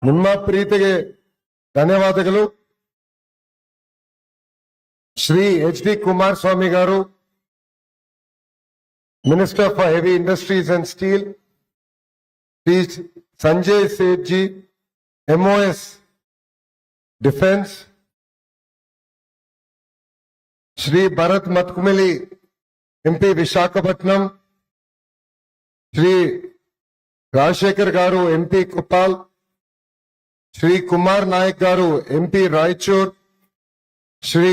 ನಿಮ್ಮ ಪ್ರೀತಿಗೆ ಧನ್ಯವಾದಗಳು. ಶ್ರೀ ಎಚ್.ಡಿ. ಕುಮಾರಸ್ವಾಮಿ గారు, minister for heavy industries and steel, Shri Sanjay Seth ji, MOS defence, Shri Bharat Mathukumilli, MP Visakhapatnam, Shri Rajasekhar గారు, ఎంపీ కుపాల్, శ్రీ కుమార్ నాయక్ గారు, ఎంపీ రాయచూర్, శ్రీ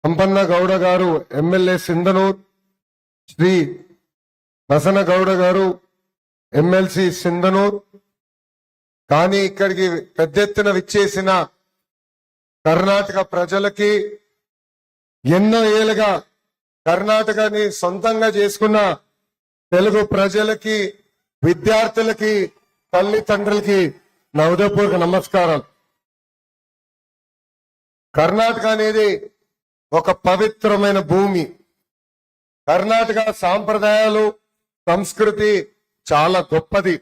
సంపన్న గౌడ గారు, ఎమ్మెల్యే సింధనూర్, శ్రీ బసన గౌడ గారు, ఎమ్మెల్సీ సింధనూర్. కానీ ఇక్కడికి పెద్ద ఎత్తున విచ్చేసిన కర్ణాటక ప్రజలకి, ఎన్నో ఏళ్ళుగా కర్ణాటకని సొంతంగా చేసుకున్న తెలుగు ప్రజలకి, విద్యార్థులకి, తల్లిదండ్రులకి నా హృదయపూర్వక నమస్కారాలు. కర్ణాటక అనేది ఒక పవిత్రమైన భూమి. కర్ణాటక సాంప్రదాయాలు, సంస్కృతి చాలా గొప్పది.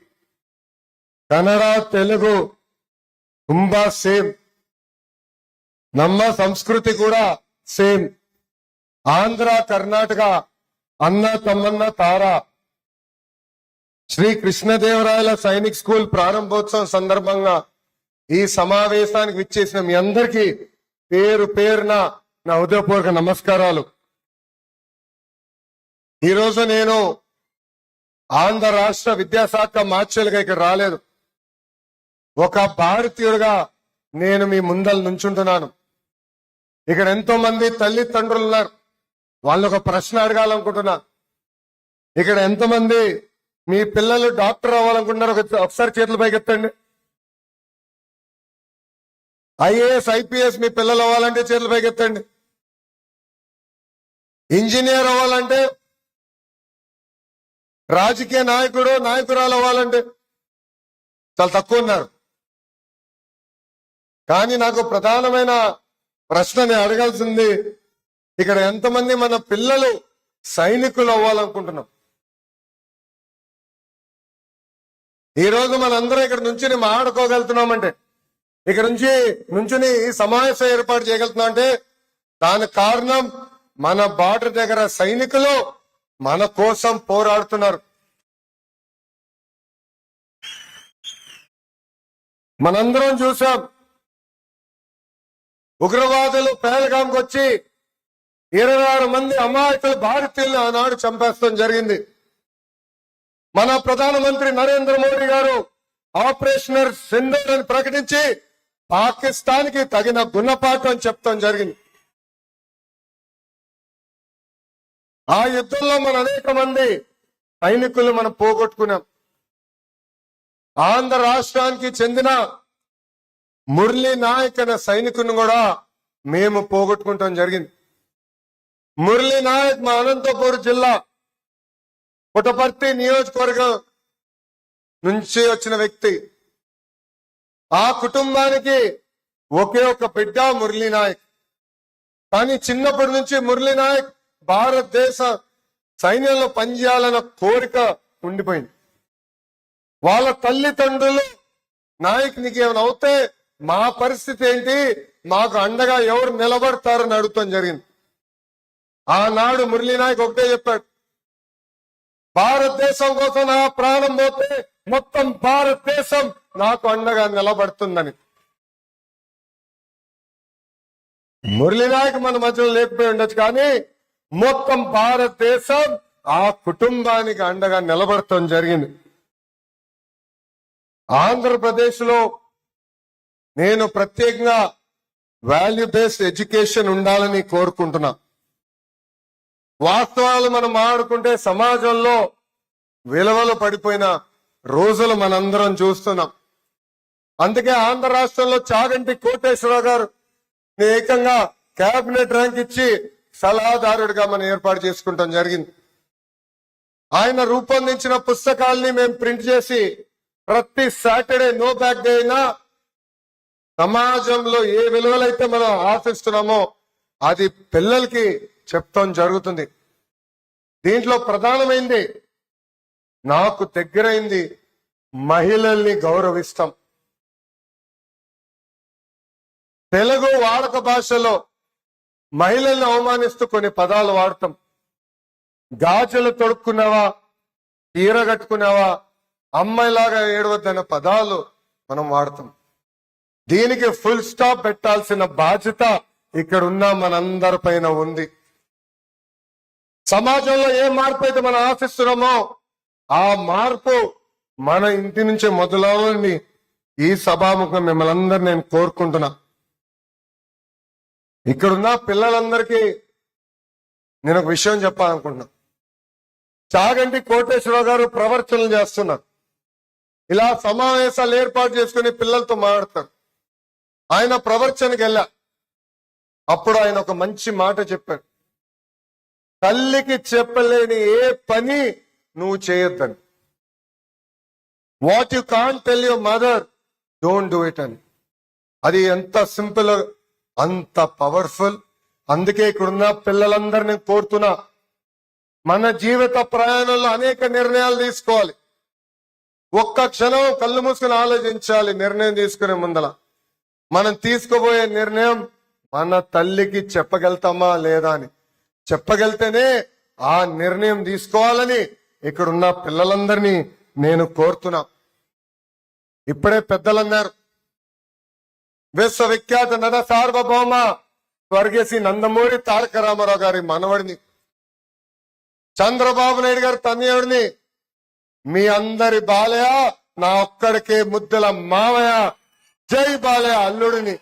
కన్నడ, తెలుగు ತುಂಬಾ సేమ్. ನಮ್ಮ సంస్కృతి కూడా సేమ్. ఆంధ్ర, కర్ణాటక అన్న తమ్మన్న తారా. శ్రీ కృష్ణదేవరాయల సైనిక్ స్కూల్ ప్రారంభోత్సవం సందర్భంగా ఈ సమావేశానికి విచ్చేసిన మీ అందరికీ పేరు పేరున నా హృదయపూర్వక నమస్కారాలు. ఈరోజు నేను ఆంధ్ర రాష్ట్ర విద్యాశాఖ మార్చులుగా ఇక్కడ రాలేదు. ఒక భారతీయుడిగా నేను మీ ముందల నుంచుంటున్నాను. ఇక్కడ ఎంతో మంది తల్లిదండ్రులు ఉన్నారు. వాళ్ళు ఒక ప్రశ్న అడగాలనుకుంటున్నా. ఇక్కడ ఎంతమంది మీ పిల్లలు డాక్టర్ అవ్వాలనుకుంటున్నారు? ఒకసారి చేతుల పైకి ఎత్తండి. IAS, IPS మీ పిల్లలు అవ్వాలంటే చేతుల పైకి ఎత్తండి. ఇంజనీర్ అవ్వాలంటే, రాజకీయ నాయకుడు, నాయకురాలు అవ్వాలంటే చాలా తక్కువ ఉన్నారు. కానీ నాకు ప్రధానమైన ప్రశ్న నేను అడగాల్సింది, ఇక్కడ ఎంతమంది మన పిల్లలు సైనికులు అవ్వాలనుకుంటున్నాం? ఈ రోజు మనందరం ఇక్కడ నుంచి మాట్లాడుకోగలుగుతున్నామంటే, ఇక్కడ నుంచి ఈ సమావేశం ఏర్పాటు చేయగలుగుతున్నాం అంటే దానికి కారణం మన బార్డర్ దగ్గర సైనికులు మన కోసం పోరాడుతున్నారు. మనందరం చూసాం, ఉగ్రవాదులు పహల్గాంకి వచ్చి 26 మంది అమాయకులు భారతీయులను ఆనాడు చంపేస్తాం జరిగింది. మన ప్రధానమంత్రి నరేంద్ర మోడీ గారు ఆపరేషన్ సింధూర్ అని ప్రకటించి పాకిస్తాన్ కి తగిన గుణపాఠం చెప్తాం జరిగింది. ఆ యుద్ధంలో మన అనేక మంది సైనికులు మనం పోగొట్టుకున్నాం. ఆంధ్ర రాష్ట్రానికి చెందిన మురళీ నాయక్ అనే సైనికుని కూడా మేము పోగొట్టుకుంటాం జరిగింది. మురళీ నాయక్ మా అనంతపూర్ జిల్లా పుట్టపర్తి నియోజకవర్గం నుంచి వచ్చిన వ్యక్తి. ఆ కుటుంబానికి ఒకే ఒక బిడ్డ మురళీ నాయక్. కానీ చిన్నప్పటి నుంచి మురళీ నాయక్ భారతదేశ సైన్యంలో పనిచేయాలన్న కోరిక ఉండిపోయింది. వాళ్ళ తల్లిదండ్రులు, నాయక్ నీకు ఏమైనా అవుతే మా పరిస్థితి ఏంటి, మాకు అండగా ఎవరు నిలబడతారని అడుగుతాం జరిగింది. ఆనాడు మురళీ నాయక్ ఒకటే చెప్పాడు, భారతదేశం కోసం నా ప్రాణం పోతే మొత్తం భారతదేశం నాకు అండగా నిలబడుతుందని. మురళీ నాయక్ మన మధ్యలో లేకపోయి ఉండొచ్చు, కానీ మొత్తం భారతదేశం ఆ కుటుంబానికి అండగా నిలబడటం జరిగింది. ఆంధ్రప్రదేశ్ లో నేను ప్రత్యేకంగా వాల్యూ బేస్డ్ ఎడ్యుకేషన్ ఉండాలని కోరుకుంటున్నా. వాస్తవాలు మనం మాట్లాడుకుంటే సమాజంలో విలువలు పడిపోయిన రోజులు మనందరం చూస్తున్నాం. అందుకే ఆంధ్ర రాష్ట్రంలో చాగంటి కోటేశ్వరరావు గారు ఏకంగా కేబినెట్ ర్యాంక్ ఇచ్చి సలహాదారుడిగా మనం ఏర్పాటు చేసుకుంటాం జరిగింది. ఆయన రూపొందించిన పుస్తకాల్ని మేము ప్రింట్ చేసి ప్రతి సాటర్డే నో బ్యాక్ డే అయినా సమాజంలో ఏ విలువలైతే మనం ఆశిస్తున్నామో అది పిల్లలకి చెప్తాం జరుగుతుంది. దీంట్లో ప్రధానమైంది, నాకు దగ్గరైంది, మహిళల్ని గౌరవిస్తాం. తెలుగు వాడక భాషలో మహిళల్ని అవమానిస్తూ కొన్ని పదాలు వాడతాం. గాజులు తొడుక్కున్నావా, చీర కట్టుకున్నావా, అమ్మాయిలాగా ఏడవద్దన్న పదాలు మనం వాడతాం. దీనికి ఫుల్ స్టాప్ పెట్టాల్సిన బాధ్యత ఇక్కడ ఉన్న మనందరి పైన ఉంది. సమాజంలో ఏ మార్పు అయితే మనం ఆశిస్తున్నామో ఆ మార్పు మన ఇంటి నుంచే మొదలవ్వాలని ఈ సభాముఖం మిమ్మల్ని అందరినీ నేను కోరుకుంటున్నా. ఇక్కడున్న పిల్లలందరికీ నేను ఒక విషయం చెప్పాలనుకుంటున్నా. చాగంటి కోటేశ్వరరావు గారు ప్రవర్తనలు చేస్తున్నారు. ఇలా సమావేశాలు ఏర్పాటు చేసుకుని పిల్లలతో మాట్లాడతారు. ఆయన ప్రవర్తనకి వెళ్ళా, అప్పుడు ఆయన ఒక మంచి మాట చెప్పాడు. తల్లికి చెప్పలేని ఏ పని నువ్వు చేయొద్దని. What you can't tell your mother, don't do it అని. అది ఎంత సింపుల్, అంత పవర్ఫుల్. అందుకే ఇక్కడున్న పిల్లలందరినీ కోరుతున్నా, మన జీవిత ప్రయాణంలో అనేక నిర్ణయాలు తీసుకోవాలి. ఒక్క క్షణం కళ్ళు మూసుకుని ఆలోచించాలి. నిర్ణయం తీసుకునే ముందల మనం తీసుకోబోయే నిర్ణయం మన తల్లికి చెప్పగలుగుతామా లేదా అని. చెప్పగలితేనే ఆ నిర్ణయం తీసుకోవాలని ఇక్కడున్న పిల్లలందరినీ నేను కోరుతున్నా. ఇప్పుడే పెద్దలన్నారు, విశ్వవిఖ్యాత నట సార్వభౌమ స్వర్గీయ నందమూరి తారక రామారావు గారి మనవడిని, చంద్రబాబు నాయుడు గారి తనయుడిని, మీ అందరి బాలయ్య, నా ఒక్కడికే ముద్దుల మావయ్య, జై బాలయ్య అల్లుడిని.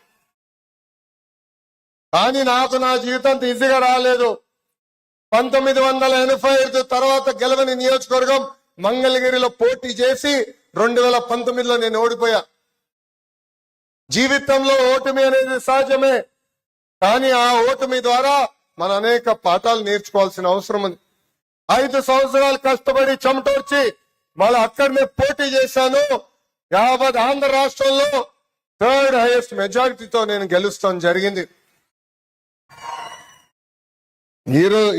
కానీ నాకు నా జీవితం ఈజీగా రాలేదు. 1985 తర్వాత గెలవని నియోజకవర్గం మంగళగిరిలో పోటీ చేసి 2019లో నేను ఓడిపోయా. జీవితంలో ఓటమి అనేది సహజమే, కానీ ఆ ఓటమి ద్వారా మనం అనేక పాఠాలు నేర్చుకోవాల్సిన అవసరం ఉంది. 5 సంవత్సరాలు కష్టపడి చెమటోర్చి మళ్ళీ అక్కడనే పోటీ చేశాను. యావత్ ఆంధ్ర రాష్ట్రంలో 3rd హైయెస్ట్ మెజారిటీతో నేను గెలుస్తాం జరిగింది.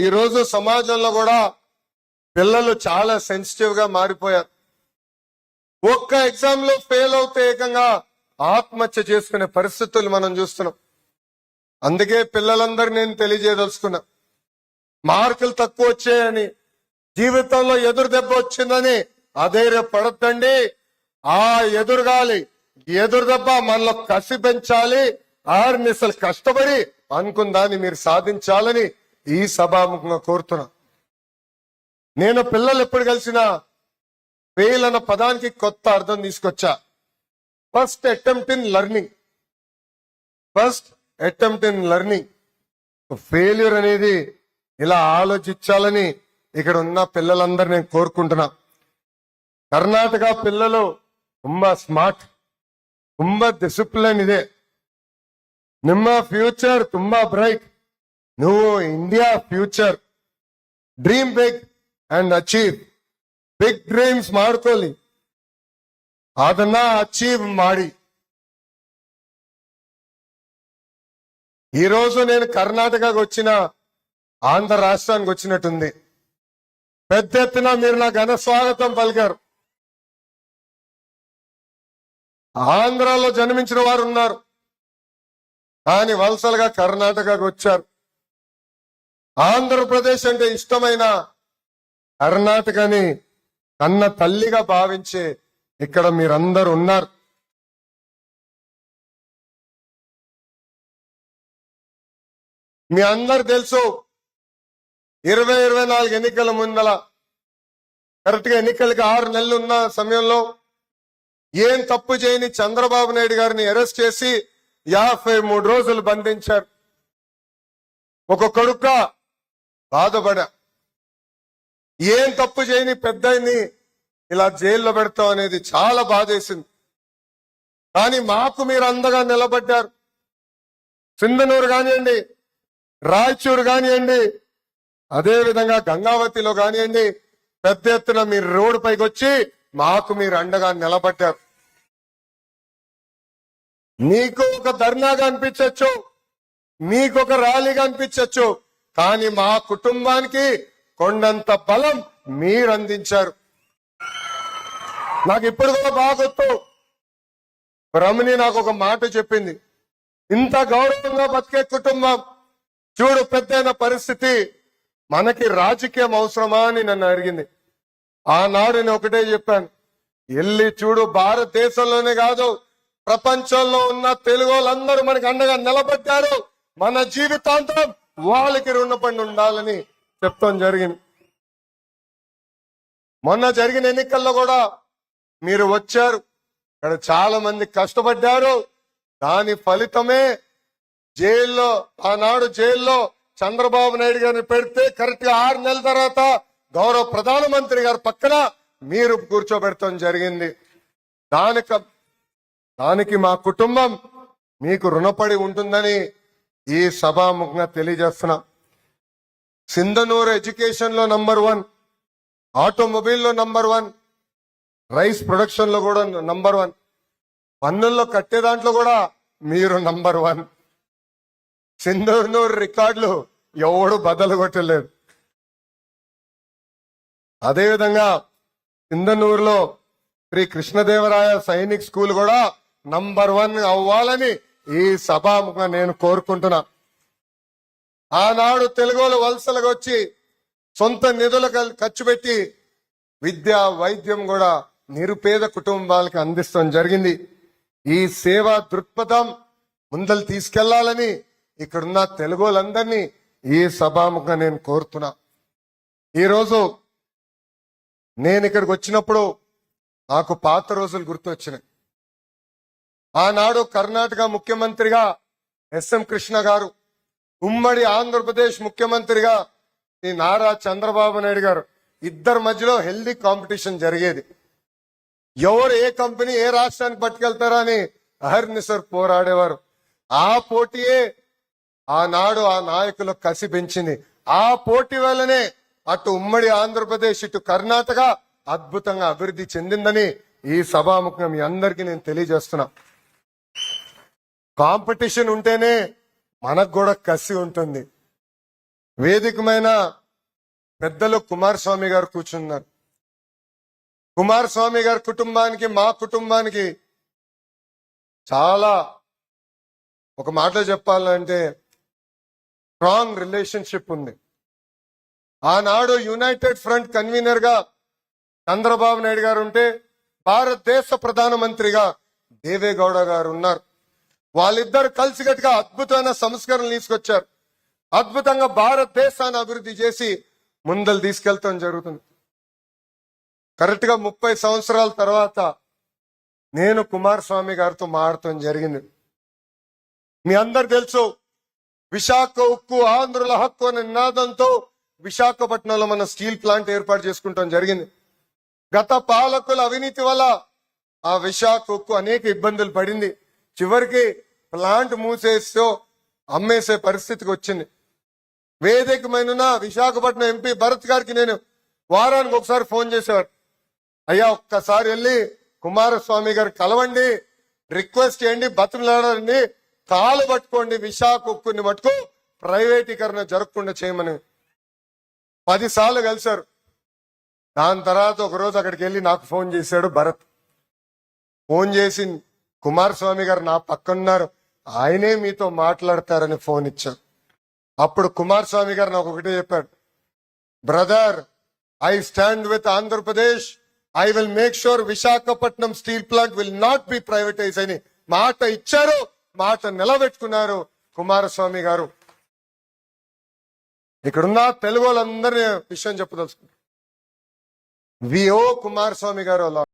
ఈ రోజు సమాజంలో కూడా పిల్లలు చాలా సెన్సిటివ్ గా మారిపోయారు. ఒక్క ఎగ్జామ్ లో ఫెయిల్ అవుతే ఏకంగా ఆత్మహత్య చేసుకునే పరిస్థితులు మనం చూస్తున్నాం. అందుకే పిల్లలందరూ నేను తెలియజేయదలుచుకున్నా, మార్కులు తక్కువ వచ్చాయని, జీవితంలో ఎదురు దెబ్బ వచ్చిందని అధైర్యపడద్దండి. ఆ ఎదురు దెబ్బ మనలో కసి పెంచాలి. ఆర్నిసలు కష్టపడి అనుకుందాన్ని మీరు సాధించాలని ఈ సభాముఖంగా కోరుతున్నా. నేను పిల్లలు ఎప్పుడు కలిసినా ఫెయిల్ అన్న పదానికి కొత్త అర్థం తీసుకొచ్చా. First attempt in learning. Failure అనేది ఇలా ఆలోచించాలని ఇక్కడ ఉన్న పిల్లలందరూ నేను కోరుకుంటున్నా. కర్ణాటక పిల్లలు ತುಂಬಾ ಸ್ಮಾರ್ಟ್, ತುಂಬಾ ಡಿಸಿಪ್ಲಿನ್ ಇದೆ. ನಿಮ್ಮ ಫ್ಯೂಚರ್ ತುಂಬಾ ಬ್ರೈಟ್. ನೀವು India future. Dream big and achieve. Big dreams ಮಾಡ್ಕೊಳ್ಳಿ, ಅದನ್ನ అచీవ్ ಮಾಡಿ. ఈ రోజు నేను కర్ణాటకకు వచ్చిన ఆంధ్ర రాష్ట్రానికి వచ్చినట్టుంది. పెద్ద ఎత్తున మీరు నా ఘన స్వాగతం పలికారు. ఆంధ్రాలో జన్మించిన వారు ఉన్నారు, కానీ వలసలుగా కర్ణాటకకు వచ్చారు. ఆంధ్రప్రదేశ్ అంటే ఇష్టమైన కర్ణాటకని కన్న తల్లిగా భావించే ఇక్కడ మీరందరూ ఉన్నారు. మీ అందరు తెలుసు, 2024 ఎన్నికల ముందల కరెక్ట్ గా ఎన్నికలకి 6 నెలలు ఉన్న సమయంలో ఏం తప్పు చేయని చంద్రబాబు నాయుడు గారిని అరెస్ట్ చేసి 53 రోజులు బంధించారు. ఒక కొడుక బాధపడా, ఏం తప్పు చేయని పెద్దయిని ఇలా జైల్లో పెడతాం అనేది చాలా బాధేసింది. కానీ మాకు మీరు అండగా నిలబడ్డారు. సింధనూరు కానివ్వండి, రాయచూరు కానివ్వండి, అదే విధంగా గంగావతిలో కానివ్వండి, పెద్ద ఎత్తున మీరు రోడ్డు పైకి వచ్చి మాకు మీరు అండగా నిలబడ్డారు. నీకు ఒక ధర్నాగా అనిపించచ్చు, మీకు ఒక ర్యాలీగా అనిపించచ్చు, కానీ మా కుటుంబానికి కొండంత బలం మీరు అందించారు. నాకు ఇప్పుడు కూడా బాగా గుర్తు, రమణి నాకు ఒక మాట చెప్పింది. ఇంత గౌరవంగా బతికే కుటుంబం చూడు పెద్దయిన పరిస్థితి మనకి రాజకీయం అవసరమా అని నన్ను అడిగింది. ఆనాడు నేను ఒకటే చెప్పాను, వెళ్ళి చూడు భారతదేశంలోనే కాదు ప్రపంచంలో ఉన్న తెలుగు వాళ్ళందరూ మనకి అండగా నిలబడ్డారు, మన జీవితాంతం వాళ్ళకి రుణపడి ఉండాలని చెప్తాం జరిగింది. మొన్న జరిగిన ఎన్నికల్లో కూడా మీరు వచ్చారు, ఇక్కడ చాలా మంది కష్టపడ్డారు, దాని ఫలితమే జైల్లో ఆనాడు జైల్లో చంద్రబాబు నాయుడు గారిని పెడితే కరెక్ట్ గా 6 నెలల తర్వాత గౌరవ ప్రధానమంత్రి గారి పక్కన మీరు కూర్చోబెడతాం జరిగింది. దానికి మా కుటుంబం మీకు రుణపడి ఉంటుందని ఈ సభాముఖంగా తెలియజేస్తున్నా. సింధనూరు ఎడ్యుకేషన్ లో నంబర్ 1, ఆటోమొబైల్ లో నంబర్ 1, రైస్ ప్రొడక్షన్ లో కూడా నంబర్ 1, పన్నుల్లో కట్టే దాంట్లో కూడా మీరు నంబర్ 1. సింధనూరు రికార్డులు ఎవడు బదలు కొట్టలేదు. అదేవిధంగా సింధనూరులో శ్రీ కృష్ణదేవరాయ సైనిక్ స్కూల్ కూడా నంబర్ 1 అవ్వాలని ఈ సభాముఖంగా నేను కోరుకుంటున్నా. ఆనాడు తెలుగులో వలసలకు వచ్చి సొంత నిధులు ఖర్చు పెట్టి విద్య వైద్యం కూడా నిరుపేద కుటుంబాలకు అందిస్తాం జరిగింది. ఈ సేవా దృక్పథం ముందలు తీసుకెళ్లాలని ఇక్కడున్న తెలుగులందరినీ ఈ సభాముఖంగా నేను కోరుతున్నా. ఈరోజు నేను ఇక్కడికి వచ్చినప్పుడు నాకు పాత రోజులు గుర్తొచ్చినాయి. ఆనాడు కర్ణాటక ముఖ్యమంత్రిగా ఎస్ఎం కృష్ణ గారు, ఉమ్మడి ఆంధ్రప్రదేశ్ ముఖ్యమంత్రిగా ఈ నారా చంద్రబాబు నాయుడు గారు, ఇద్దరి మధ్యలో హెల్దీ కాంపిటీషన్ జరిగేది. ఎవరు ఏ కంపెనీ ఏ రాష్ట్రానికి పట్టుకెళ్తారా అని అహర్నిశర్ పోరాడేవారు. ఆ పోటీయే ఆనాడు ఆ నాయకులు కసి పెంచింది. ఆ పోటీ వల్లనే అటు ఉమ్మడి ఆంధ్రప్రదేశ్ ఇటు కర్ణాటక అద్భుతంగా అభివృద్ధి చెందిందని ఈ సభాముఖంగా మీ అందరికీ నేను తెలియజేస్తున్నా. కాంపిటీషన్ ఉంటేనే మనకు కూడా కసి ఉంటుంది. వేదికమైన పెద్దలు కుమారస్వామి గారు కూర్చున్నారు. కుమారస్వామి గారి కుటుంబానికి మా కుటుంబానికి చాలా, ఒక మాట చెప్పాలంటే స్ట్రాంగ్ రిలేషన్షిప్ ఉంది. ఆనాడు యునైటెడ్ ఫ్రంట్ కన్వీనర్ గా చంద్రబాబు నాయుడు గారు ఉంటే భారతదేశ ప్రధానమంత్రిగా దేవేగౌడ గారు ఉన్నారు. వాళ్ళిద్దరు కలిసికట్టుగా అద్భుతమైన సంస్కరణలు తీసుకొచ్చారు. అద్భుతంగా భారతదేశాన్ని అభివృద్ధి చేసి ముందలు తీసుకెళ్తాం జరుగుతుంది. కరెక్ట్ గా 30 సంవత్సరాల తర్వాత నేను కుమారస్వామి గారితో మాట్లాడటం జరిగింది. మీ అందరు తెలుసు, విశాఖ ఉక్కు ఆంధ్రుల హక్కు అనే నినాదంతో విశాఖపట్నంలో మన స్టీల్ ప్లాంట్ ఏర్పాటు చేసుకుంటాం జరిగింది. గత పాలకుల అవినీతి వల్ల ఆ విశాఖ ఉక్కు అనేక ఇబ్బందులు పడింది. చివరికి ప్లాంట్ మూసేసో అమ్మేసే పరిస్థితికి వచ్చింది. వేదికమైన విశాఖపట్నం ఎంపీ భరత్ గారికి నేను వారానికి ఒకసారి ఫోన్ చేసేవారు. అయ్యా ఒక్కసారి వెళ్ళి కుమారస్వామి గారు కలవండి, రిక్వెస్ట్ చేయండి, బతులాడండి, కాలు పట్టుకోండి, విశాఖ ఉక్కుని మటుకు ప్రైవేటీకరణ జరగకుండా చేయమని 10 సార్లు కలిశారు. దాని తర్వాత ఒకరోజు అక్కడికి వెళ్ళి నాకు ఫోన్ చేశాడు భరత్. ఫోన్ చేసి కుమారస్వామి గారు నా పక్కనున్నారు, ఆయనే మీతో మాట్లాడతారని ఫోన్ ఇచ్చారు. అప్పుడు కుమారస్వామి గారు నాకు ఒకటే చెప్పాడు, brother, I stand with Andhra Pradesh, I will make sure Visakhapatnam steel plant will not be privatise అని మాట ఇచ్చారు, మాట నిలబెట్టుకున్నారు కుమారస్వామి గారు. ఇక్కడున్న తెలుగు వాళ్ళందరినీ విషయం చెప్పదలుచుకుంటారు. విఓ కుమారస్వామి గారు